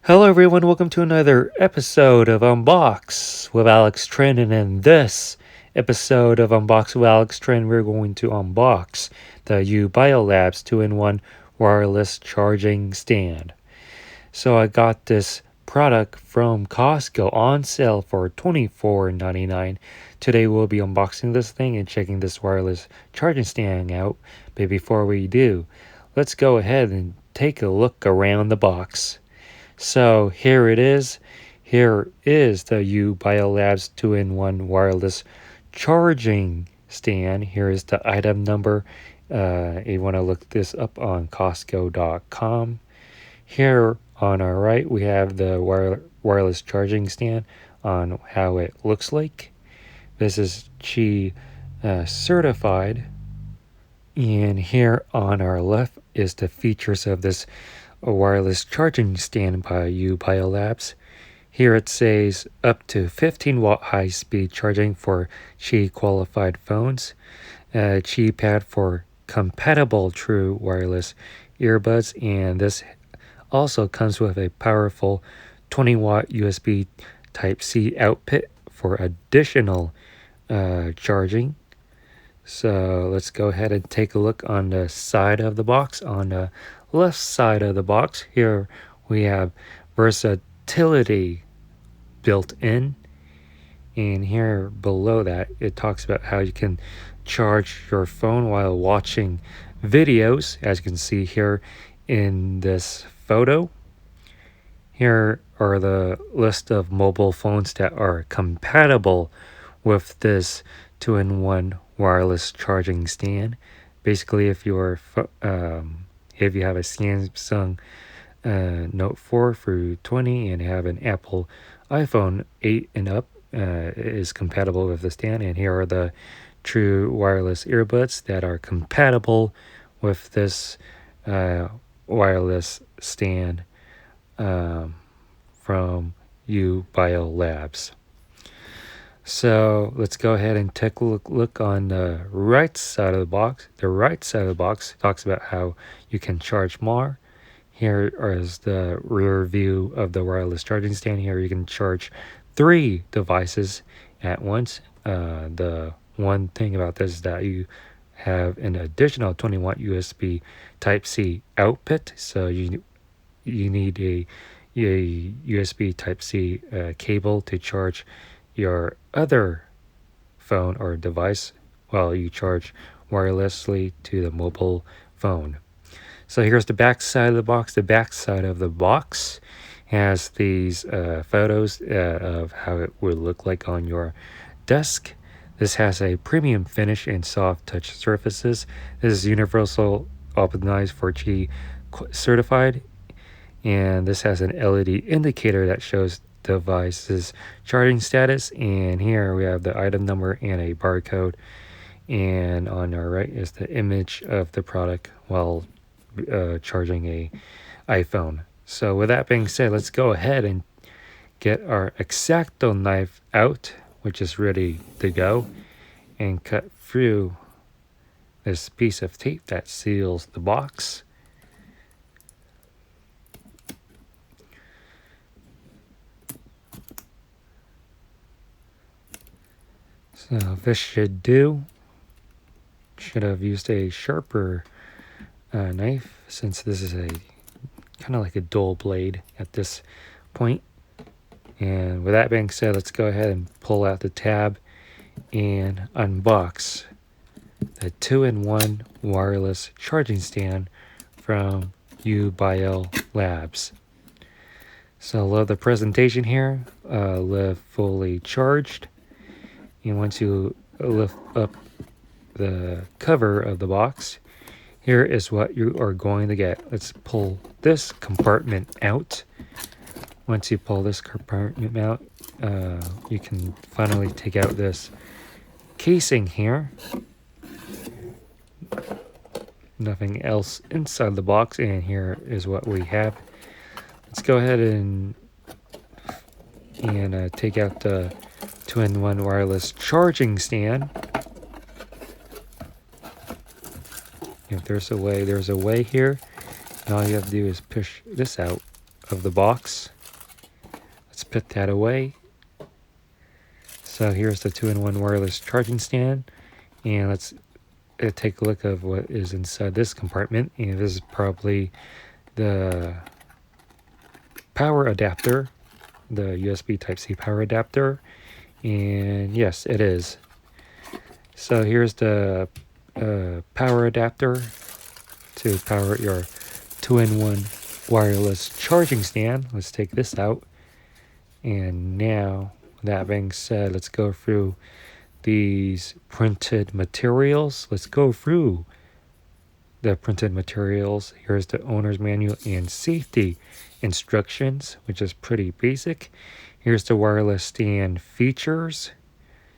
Hello everyone, welcome to another episode of Unbox with Alex Trinh, and in this episode of Unbox with Alex Trinh, we're going to unbox the Ubiolabs 2-in-1 wireless charging stand. So I got this product from Costco on sale for $24.99. Today we'll be unboxing this thing and checking this wireless charging stand out, but before we do, let's go ahead and take a look around the box. So here it is. Here is the Ubiolabs 2-in-1 wireless charging stand. Here is the item number. You want to look this up on Costco.com. Here on our right, we have the wireless charging stand on how it looks like. This is Qi certified. And here on our left is the features of this wireless charging stand by Ubiolabs. Here it says up to 15-watt high-speed charging for Qi qualified phones, Qi pad for compatible true wireless earbuds, and this also comes with a powerful 20-watt USB Type-C output for additional charging. So let's go ahead and take a look on the side of the box. On the left side of the box, here we have versatility built in. And here below that, it talks about how you can charge your phone while watching videos, as you can see here in this photo. Here are the list of mobile phones that are compatible with this 2-in-1 wireless charging stand. Basically, if you have a Samsung Note 4 through 20 and have an Apple iPhone 8 and up, it is compatible with the stand. And here are the true wireless earbuds that are compatible with this wireless stand from Ubiolabs. So let's go ahead and take a look on the right side of the box. The right side of the box talks about how you can charge more. Here is the rear view of the wireless charging stand. Here you can charge 3 devices at once. The one thing about this is that you have an additional 20-watt USB Type-C output. So you need a USB Type-C cable to charge your other phone or device while you charge wirelessly to the mobile phone. So here's the back side of the box. The back side of the box has these photos of how it would look like on your desk. This has a premium finish and soft touch surfaces. This is universal optimized for Qi certified, and this has an LED indicator that shows device's charging status. And here we have the item number and a barcode, and on our right is the image of the product while charging a iPhone. So with that being said, let's go ahead and get our X-Acto knife out, which is ready to go, and cut through this piece of tape that seals the box. So this should do. Should have used a sharper knife, since this is a kind of like a dull blade at this point. And with that being said, let's go ahead and pull out the tab and unbox the 2-in-1 wireless charging stand from Ubiolabs. So I love the presentation here. Live fully charged. And once you lift up the cover of the box, here is what you are going to get. Let's pull this compartment out. Once you pull this compartment out, you can finally take out this casing here. Nothing else inside the box, and here is what we have. Let's go ahead and take out the 2-in-1 wireless charging stand. If there's a way here. And all you have to do is push this out of the box. put that away. So here's the 2-in-1 wireless charging stand, and let's take a look of what is inside this compartment. And this is probably the power adapter, the USB Type-C power adapter, and yes, it is. So here's the power adapter to power your 2-in-1 wireless charging stand. Let's take this out. And now, that being said, let's go through these printed materials. Let's go through the printed materials. Here's the owner's manual and safety instructions, which is pretty basic. Here's the wireless stand features.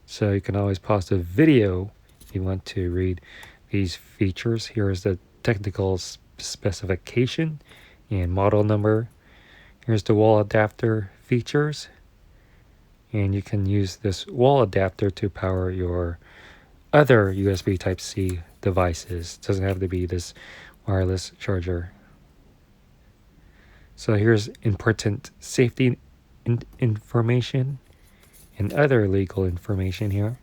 So you can always pause the video if you want to read these features. Here's the technical specification and model number. Here's the wall adapter features. And you can use this wall adapter to power your other USB Type-C devices. It doesn't have to be this wireless charger. So here's important safety information and other legal information here.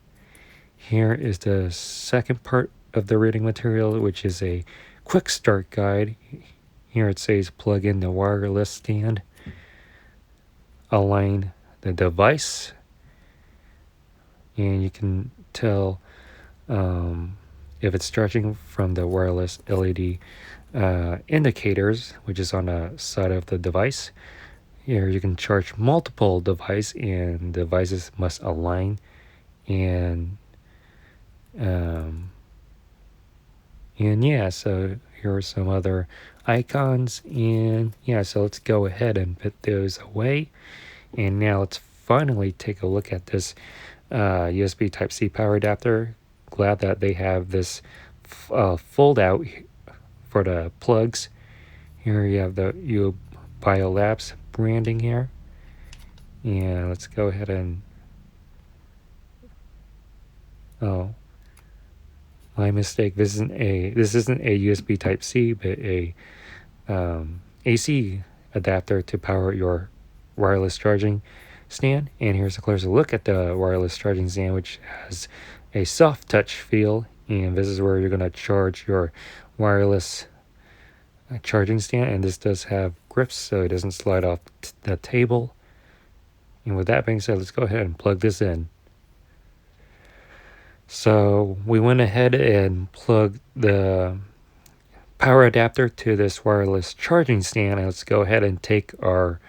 Here is the second part of the reading material, which is a quick start guide. Here it says plug in the wireless stand, align the device, and you can tell if it's charging from the wireless LED indicators, which is on the side of the device. Here you can charge multiple devices, and devices must align. And yeah, so here are some other icons, and yeah, so let's go ahead and put those away. And now let's finally take a look at this USB Type-C power adapter. Glad that they have this fold out for the plugs. Here you have the Ubiolabs branding here. And let's go ahead and, oh, my mistake. This isn't a USB Type-C, but a AC adapter to power your wireless charging stand. And here's a closer look at the wireless charging stand, which has a soft touch feel. And this is where you're going to charge your wireless charging stand. And this does have grips, so it doesn't slide off the table. And with that being said, let's go ahead and plug this in. So we went ahead and plugged the power adapter to this wireless charging stand. And let's go ahead and take our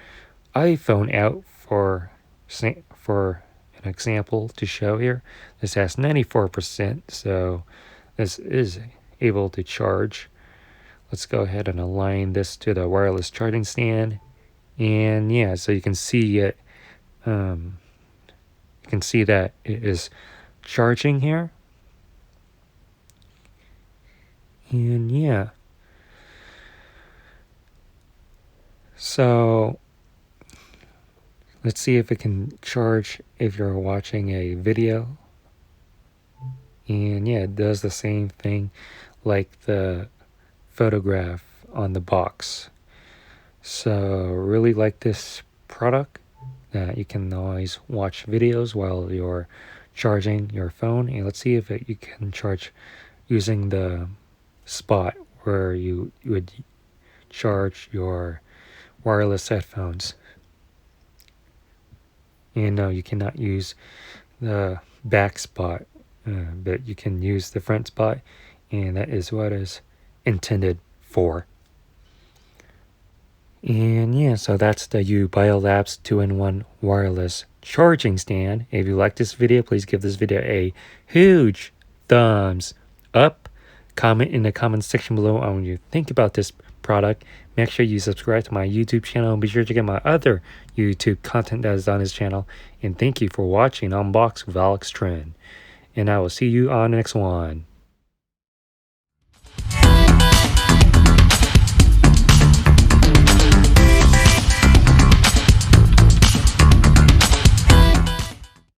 iPhone out for an example to show here. This has 94%, so this is able to charge. Let's go ahead and align this to the wireless charging stand. And yeah, so you can see it. You can see that it is charging here. And yeah, so let's see if it can charge if you're watching a video. And yeah, it does the same thing like the photograph on the box. So really like this product, that you can always watch videos while you're charging your phone. And let's see if you can charge using the spot where you would charge your wireless headphones. And no, you cannot use the back spot, but you can use the front spot, and that is what is intended for. And yeah, so that's the Ubiolabs 2-in-1 wireless charging stand. If you like this video, please give this video a huge thumbs up. Comment in the comment section below on what you think about this product. Make sure you subscribe to my YouTube channel, and be sure to get my other YouTube content that is on this channel. And thank you for watching Unbox with Alex Trinh. And I will see you on the next one.